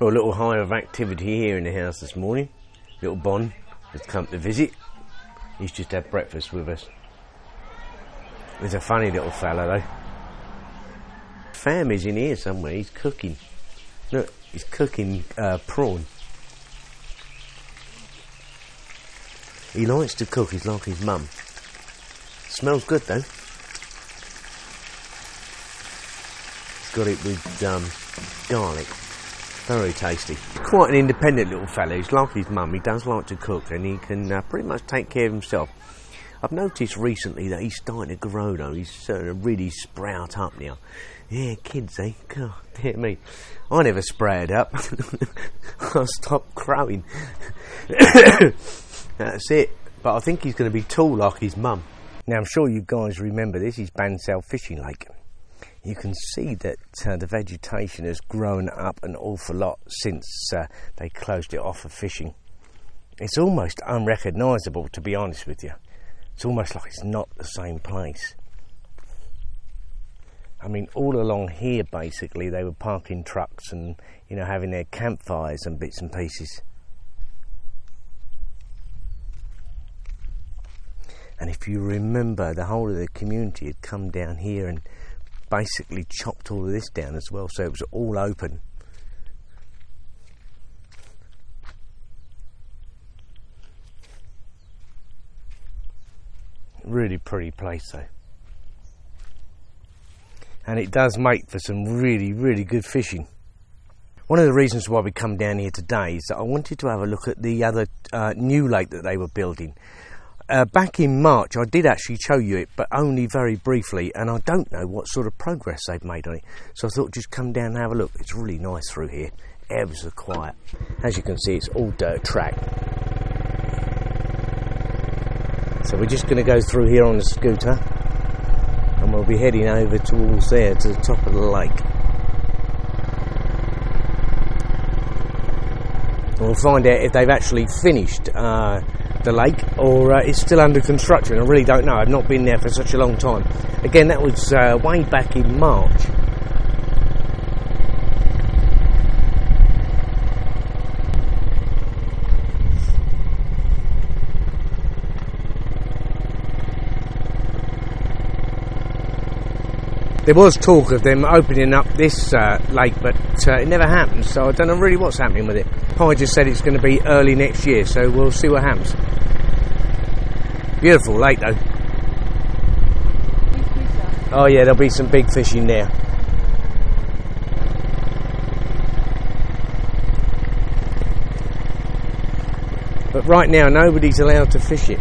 Well, a little hive of activity here in the house this morning. Little Bon has come to visit. He's just had breakfast with us. He's a funny little fella though. Fam is in here somewhere, he's cooking. Look, he's cooking prawn. He likes to cook, he's like his mum. Smells good though. He's got it with garlic. Very tasty. Quite an independent little fella. He's like his mum. He does like to cook and he can pretty much take care of himself. I've noticed recently that he's starting to grow though. He's starting to really sprout up now. Yeah, kids, eh? God, dear me. I never sprouted up. I stopped growing. That's it. But I think he's going to be tall like his mum. Now, I'm sure you guys remember this. Is Ban Saeo Fishing Lake. You can see that the vegetation has grown up an awful lot since they closed it off for fishing. It's almost unrecognisable, to be honest with you. It's almost like it's not the same place. I mean, all along here, basically, they were parking trucks and, you know, having their campfires and bits and pieces. And if you remember, the whole of the community had come down here and basically chopped all of this down as well, so it was all open. Really pretty place though. And it does make for some really, really good fishing. One of the reasons why we come down here today is that I wanted to have a look at the other new lake that they were building. Back in March I did actually show you it, but only very briefly, and I don't know what sort of progress they've made on it, so I thought just come down and have a look. It's really nice through here, ever so quiet. As you can see, it's all dirt track. So we're just going to go through here on the scooter and we'll be heading over towards there to the top of the lake. We'll find out if they've actually finished the lake or it's still under construction. I really don't know. I've not been there for such a long time. Again, that was way back in March. There was talk of them opening up this lake, but it never happened, so I don't know really what's happening with it. Pi just said it's going to be early next year, so we'll see what happens. Beautiful lake though. Oh yeah, there'll be some big fish in there. But right now nobody's allowed to fish it.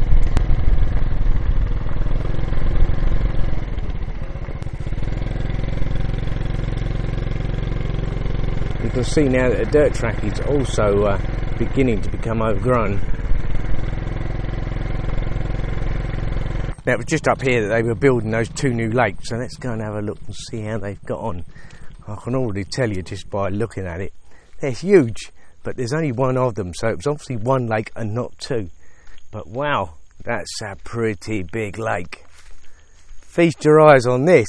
You can see now that the dirt track is also beginning to become overgrown. Now it was just up here that they were building those two new lakes, so let's go and have a look and see how they've got on. I can already tell you just by looking at it, they're huge, but there's only one of them, so it was obviously one lake and not two. But wow, that's a pretty big lake. Feast your eyes on this.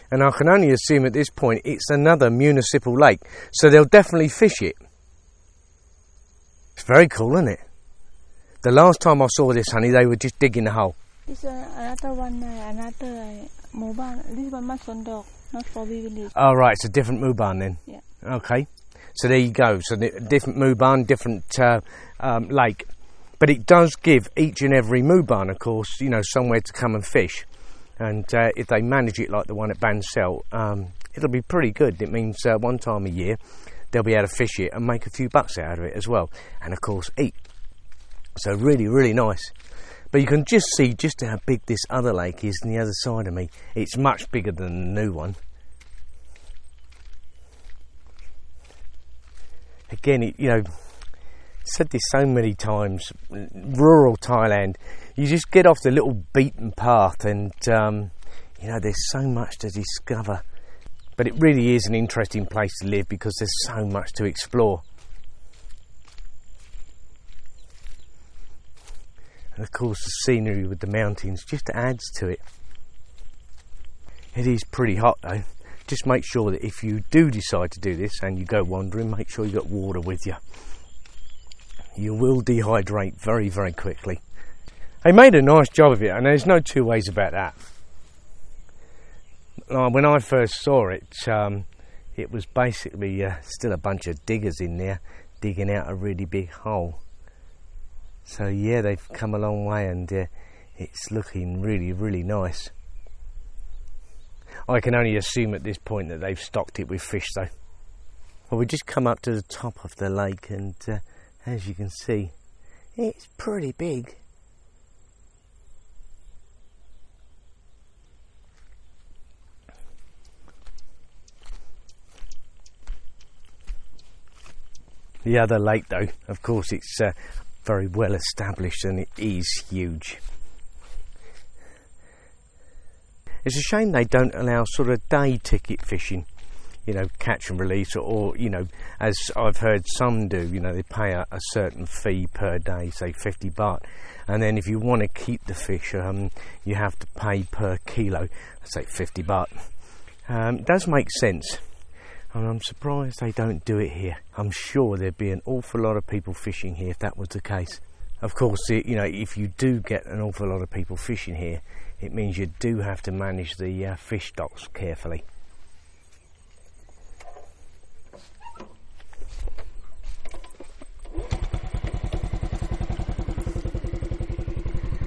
And I can only assume at this point it's another municipal lake, so they'll definitely fish it. It's very cool, isn't it? The last time I saw this, honey, they were just digging the hole. This another one, another Muban. This one Masondok, not for village. Oh right, it's a different Muban then. Yeah. Okay, so there you go. So the different Muban, different lake, but it does give each and every Muban, of course, you know, somewhere to come and fish. And if they manage it like the one at Ban Saeo, it'll be pretty good. It means one time a year they'll be able to fish it and make a few bucks out of it as well, and of course eat. So really, really nice. But you can just see just how big this other lake is on the other side of me. It's much bigger than the new one. Again, you know, said this so many times, rural Thailand, you just get off the little beaten path and you know, there's so much to discover. But it really is an interesting place to live because there's so much to explore. And of course the scenery with the mountains just adds to it. It is pretty hot though. Just make sure that if you do decide to do this and you go wandering, make sure you got water with you. You will dehydrate very, very quickly. They made a nice job of it, and there's no two ways about that. When I first saw it, it was basically still a bunch of diggers in there digging out a really big hole. So yeah, they've come a long way, and it's looking really, really nice. I can only assume at this point that they've stocked it with fish though. Well, we just come up to the top of the lake, and as you can see, it's pretty big. The other lake though, of course, it's very well established and it is huge. It's a shame they don't allow sort of day ticket fishing, you know, catch and release, or you know, as I've heard some do, you know, they pay a certain fee per day, say 50 baht, and then if you want to keep the fish, you have to pay per kilo, say 50 baht. It does make sense. And I'm surprised they don't do it here. I'm sure there'd be an awful lot of people fishing here if that was the case. Of course, you know, if you do get an awful lot of people fishing here, it means you do have to manage the fish stocks carefully.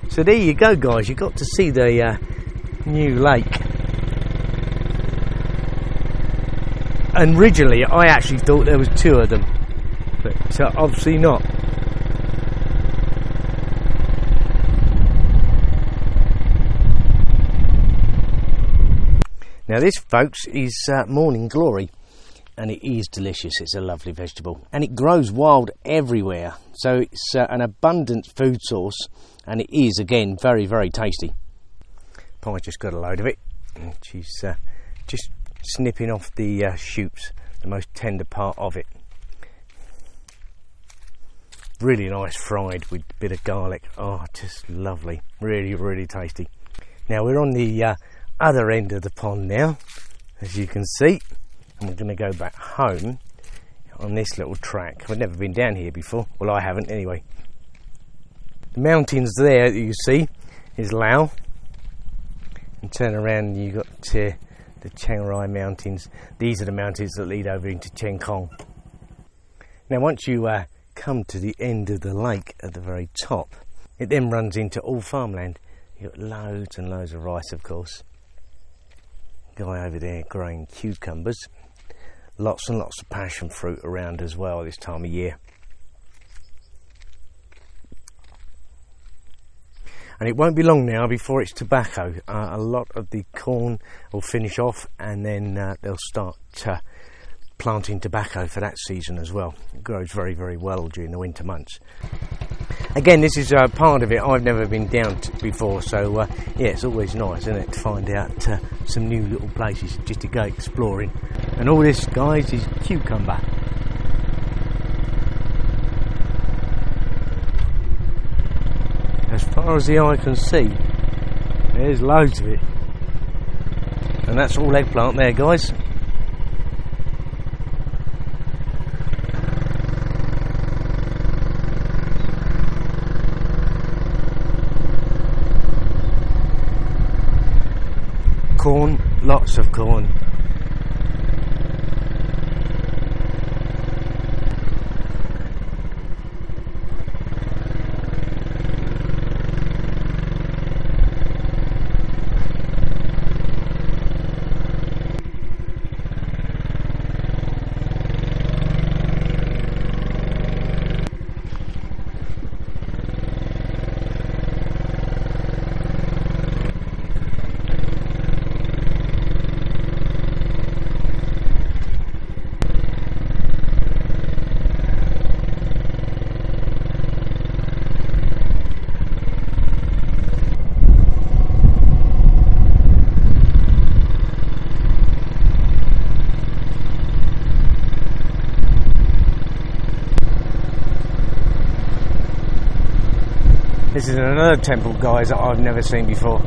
So there you go, guys. You got to see the new lake. And originally I actually thought there was two of them, but obviously not. Now this, folks, is morning glory, and it is delicious. It's a lovely vegetable, and it grows wild everywhere, so it's an abundant food source, and it is again very, very tasty. Pie's just got a load of it, and she's just snipping off the shoots, the most tender part of it. Really nice fried with a bit of garlic. Oh, just lovely. Really, really tasty. Now we're on the other end of the pond now, as you can see, and we're going to go back home on this little track. I've never been down here before. Well, I haven't anyway. The mountains there that you see is Laos, and turn around and you got the Chiang Rai Mountains. These are the mountains that lead over into Chiang Khong. Now once you come to the end of the lake at the very top, it then runs into all farmland. You've got loads and loads of rice, of course. Guy over there growing cucumbers. Lots and lots of passion fruit around as well this time of year. And it won't be long now before it's tobacco. A lot of the corn will finish off, and then they'll start planting tobacco for that season as well. It grows very, very well during the winter months. Again, this is part of it I've never been down to before, so yeah, it's always nice, isn't it, to find out some new little places just to go exploring. And all this, guys, is cucumber. As far as the eye can see, there's loads of it. And that's all eggplant there, guys. Corn, lots of corn. This is another temple, guys, that I've never seen before.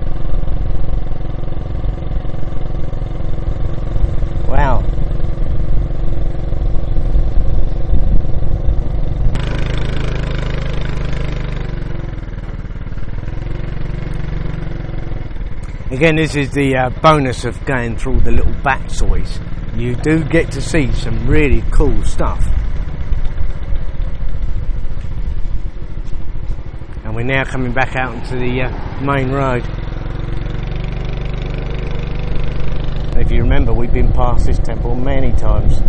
Wow. Again, this is the bonus of going through the little Ban Saeos. You do get to see some really cool stuff. And we're now coming back out into the main road. If you remember, we've been past this temple many times.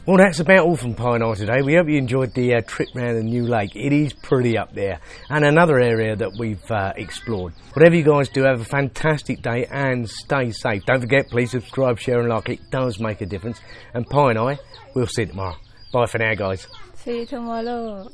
Well, that's about all from Pine today. We hope you enjoyed the trip round the new lake. It is pretty up there, and another area that we've explored. Whatever you guys do, have a fantastic day and stay safe. Don't forget, please subscribe, share and like. It does make a difference. And Pine, we'll see you tomorrow. Bye for now, guys. See you tomorrow.